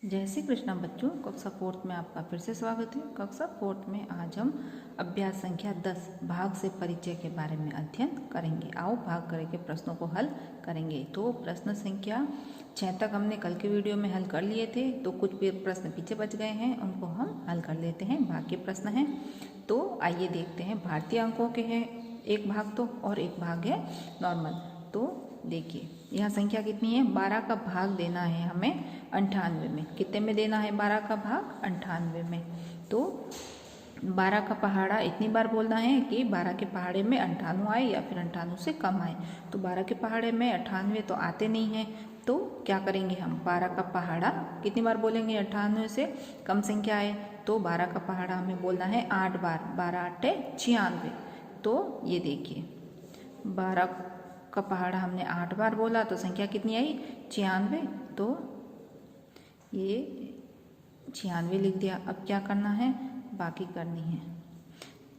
जय श्री कृष्णा बच्चों, कक्षा फोर्थ में आपका फिर से स्वागत है। कक्षा फोर्थ में आज हम अभ्यास संख्या 10 भाग से परिचय के बारे में अध्ययन करेंगे। आओ भाग करके प्रश्नों को हल करेंगे। तो प्रश्न संख्या 6 तक हमने कल के वीडियो में हल कर लिए थे, तो कुछ प्रश्न पीछे बच गए हैं, उनको हम हल कर लेते हैं। भाग के प्रश्न हैं, तो आइए देखते हैं। भारतीय अंकों के हैं एक भाग तो, और एक भाग है नॉर्मल। तो देखिए यहाँ संख्या कितनी है, 12 का भाग देना है हमें 98 में। कितने में देना है 12 का भाग? 98 में। तो 12 का पहाड़ा इतनी बार बोलना है कि 12 के पहाड़े में 98 आए या फिर 98 से कम आए। तो 12 के पहाड़े में 98 तो आते नहीं हैं, तो क्या करेंगे हम? 12 का पहाड़ा कितनी बार बोलेंगे? 98 से कम संख्या है तो 12 का पहाड़ा हमें बोलना है 8 बार। 12 8 96। तो ये देखिए 12 का पहाड़ा हमने 8 बार बोला तो संख्या कितनी आई? 96। तो ये 96 लिख दिया। अब क्या करना है? बाकी करनी है।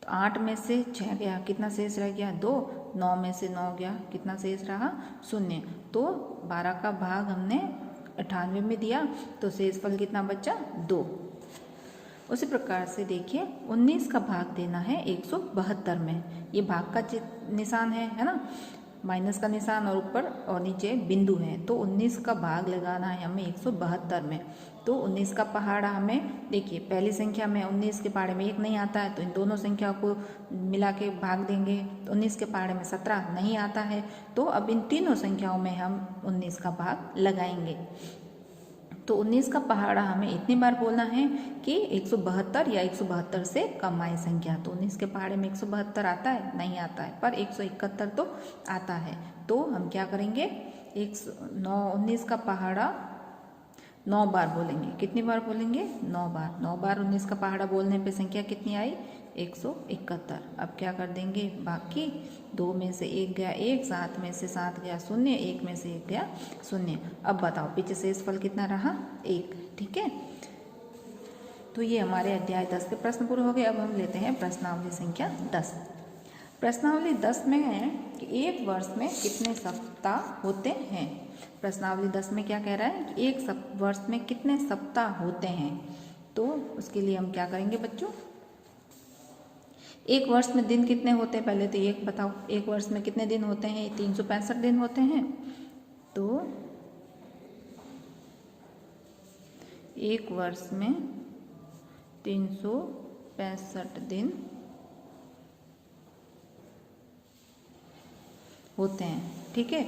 तो 8 में से 6 गया, कितना शेष रह गया? 2। 9 में से 9 गया, कितना शेष रहा? 0। तो 12 का भाग हमने 98 में दिया तो शेषफल कितना बचा? 2। उसी प्रकार से देखिए 19 का भाग देना है 172 में। ये भाग का निशान है ना, माइनस का निशान और ऊपर और नीचे बिंदु है। तो 19 का भाग लगाना है हमें 172 में। तो 19 का पहाड़ा हमें देखिए, पहली संख्या में 19 के पहाड़े में 1 नहीं आता है, तो इन दोनों संख्या को मिला के भाग देंगे। तो 19 के पहाड़े में 17 नहीं आता है, तो अब इन तीनों संख्याओं में हम 19 का भाग लगाएंगे। तो 19 का पहाड़ा हमें इतनी बार बोलना है कि 172 या 172 से कम आए संख्या। तो 19 के पहाड़े में 172 आता है? नहीं आता है, पर 171 तो आता है। तो हम क्या करेंगे? 19 का पहाड़ा 9 बार बोलेंगे। कितनी बार बोलेंगे? 9 बार। 9 बार 19 का पहाड़ा बोलने पे संख्या कितनी आई? 171। अब क्या कर देंगे? बाकी 2 में से 1 गया 1, 7 में से 7 गया 0, 1 में से 1 गया 0। अब बताओ पीछे शेषफल कितना रहा? 1। ठीक है, तो ये हमारे अध्याय 10 के प्रश्न पूरे हो गए। अब हम लेते हैं प्रश्नावली संख्या 10। प्रश्नावली 10 में है कि एक वर्ष में कितने सप्ताह होते हैं। प्रश्नावली 10 में क्या कह रहा है कि एक वर्ष में कितने सप्ताह होते हैं। तो उसके लिए हम क्या करेंगे बच्चों? एक वर्ष में दिन कितने होते हैं पहले तो एक बताओ। एक वर्ष में कितने दिन होते हैं? 365 दिन होते हैं। तो एक वर्ष में 365 दिन होते हैं। ठीक है,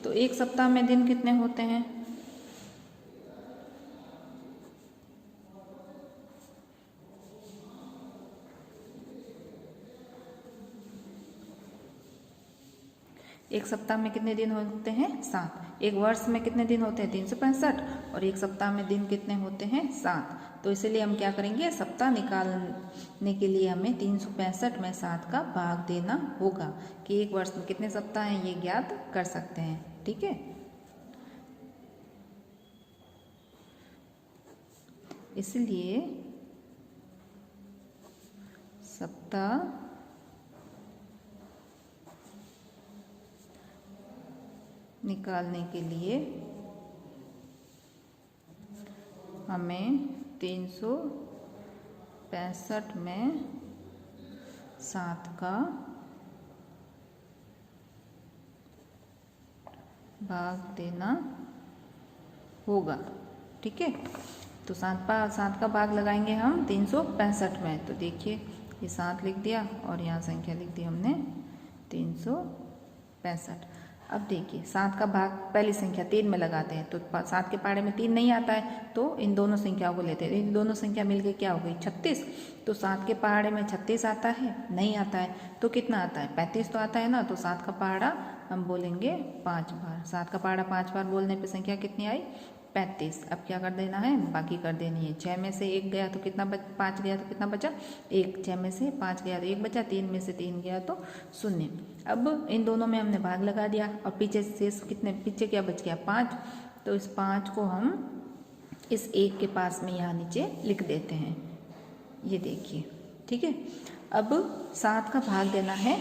तो एक सप्ताह में दिन कितने होते हैं? एक सप्ताह में कितने दिन होते हैं? 7। एक वर्ष में कितने दिन होते हैं? 365। और एक सप्ताह में दिन कितने होते हैं? 7। तो इसलिए हम क्या करेंगे? सप्ताह निकालने के लिए हमें 365 में 7 का भाग देना होगा कि एक वर्ष में कितने सप्ताह हैं ये ज्ञात कर सकते हैं। ठीक है, इसलिए सप्ताह निकालने के लिए हमें 365 में 7 का भाग देना होगा। ठीक है, तो 7 का भाग लगाएंगे हम 365 में। तो देखिए ये 7 लिख दिया और यहाँ संख्या लिख दी हमने 365। अब देखिए 7 का भाग पहली संख्या 3 में लगाते हैं, तो 7 के पहाड़े में 3 नहीं आता है, तो इन दोनों संख्याओं को लेते हैं। इन दोनों संख्या मिलके क्या हो गई? 36। तो 7 के पहाड़े में 36 आता है? नहीं आता है, तो कितना आता है? 35 तो आता है ना। तो 7 का पहाड़ा हम बोलेंगे 5 बार। 7 का पहाड़ा 5 बार बोलने पे संख्या कितनी आई? 35। अब क्या कर देना है? बाकी कर देनी है। 6 में से 1 गया तो कितना 5 गया तो कितना बचा? 1। 6 में से 5 गया तो 1 बचा। 3 में से 3 गया तो 0। अब इन दोनों में हमने भाग लगा दिया और पीछे शेष कितने? पीछे क्या बच गया? 5। तो इस 5 को हम इस 1 के पास में यहाँ नीचे लिख देते हैं। ये देखिए, ठीक है। अब 7 का भाग देना है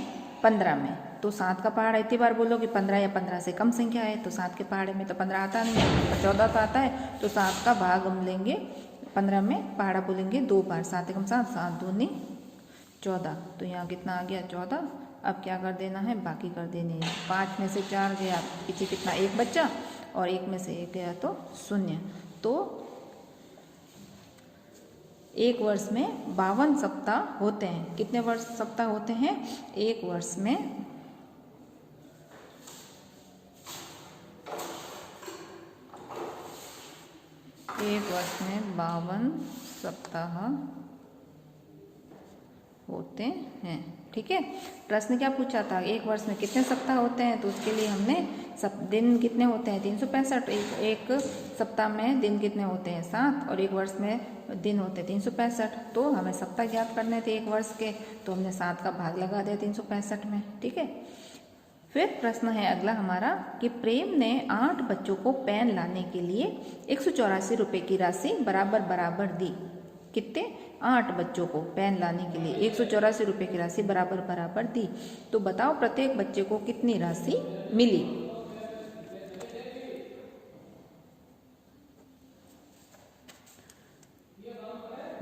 15 में, तो 7 का पहाड़ा इतनी बार बोलोगे 15 या 15 से कम संख्या है, तो 7 के पहाड़े में तो 15 आता नहीं है, तो 14 तो आता है, तो 7 का भाग हम लेंगे 15 में, पहाड़ा बोलेंगे 2 बार, 7 एकम 7, 7 दूनी 14, तो यहाँ कितना आ गया 14। अब क्या कर देना है, बाकी कर देने हैं। 5 में से 4 गया, पीछे कितना 1 बच्चा, और 1 में से 1 गया तो 0। तो एक वर्ष में 52 सप्ताह होते हैं। कितने वर्ष सप्ताह होते हैं? एक वर्ष में 52 सप्ताह होते हैं। ठीक है, प्रश्न क्या पूछा था, एक वर्ष में कितने सप्ताह होते हैं, तो उसके लिए हमने दिन कितने होते हैं 365। एक सप्ताह में दिन कितने होते हैं 7, और एक वर्ष में दिन होते हैं 365। तो हमें सप्ताह ज्ञात करने थे एक वर्ष के, तो हमने 7 का भाग लगा दिया 365 में। ठीक है, फिर प्रश्न है अगला हमारा कि प्रेम ने 8 बच्चों को पेन लाने के लिए 184 रुपये की राशि बराबर दी। कितने? 8 बच्चों को पेन लाने के लिए 184 रुपये की राशि बराबर दी। तो बताओ प्रत्येक बच्चे को कितनी राशि मिली?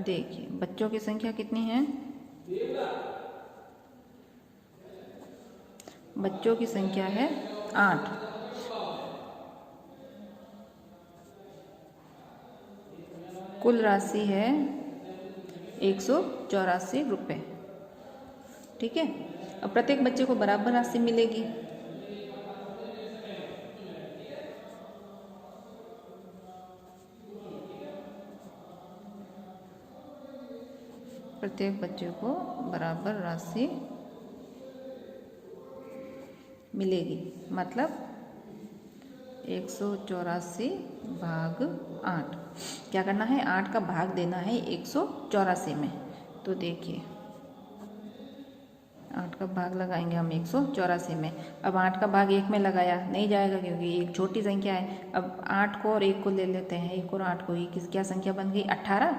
देखिए बच्चों की संख्या कितनी है? बच्चों की संख्या है 8। कुल राशि है 184 रुपये। ठीक है, अब प्रत्येक बच्चे को बराबर राशि मिलेगी। प्रत्येक बच्चे को बराबर राशि मिलेगी, मतलब 184 भाग 8। क्या करना है? 8 का भाग देना है 184 में। तो देखिए 8 का भाग लगाएंगे हम 184 में। अब 8 का भाग 1 में लगाया नहीं जाएगा क्योंकि एक छोटी संख्या है। अब 8 को और 1 को ले लेते हैं, 1 और 8 को, ये क्या संख्या बन गई? 18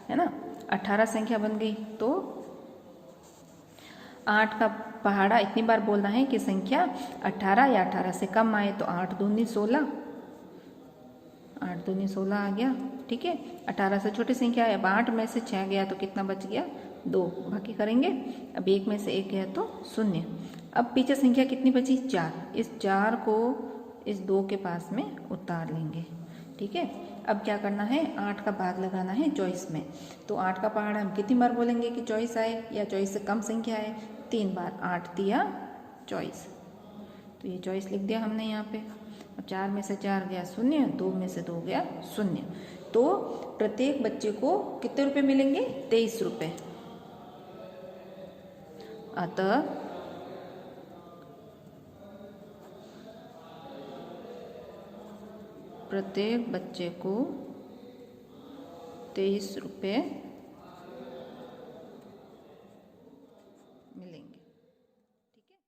है ना, 18 संख्या बन गई। तो 8 का पहाड़ा इतनी बार बोलना है कि संख्या 18 या 18 से कम आए, तो 8 दूनी 16, 8 दूनी 16 आ गया। ठीक है, 18 से छोटी संख्या है। अब 8 में से 6 गया तो कितना बच गया? 2, बाकी करेंगे। अब 1 में से 1 गया तो 0। अब पीछे संख्या कितनी बची? 4। इस 4 को इस 2 के पास में उतार लेंगे। ठीक है, अब क्या करना है? 8 का भाग लगाना है 24 में। तो 8 का पहाड़ा हम कितनी बार बोलेंगे कि 24 आए या 24 से कम संख्या है? 3 बार। 8 तिया 24, तो ये 24 लिख दिया हमने यहाँ पे। अब 4 में से 4 गया 0, 2 में से 2 गया 0। तो प्रत्येक बच्चे को कितने रुपए मिलेंगे? 23 रुपये। अतः प्रत्येक बच्चे को 23 रुपये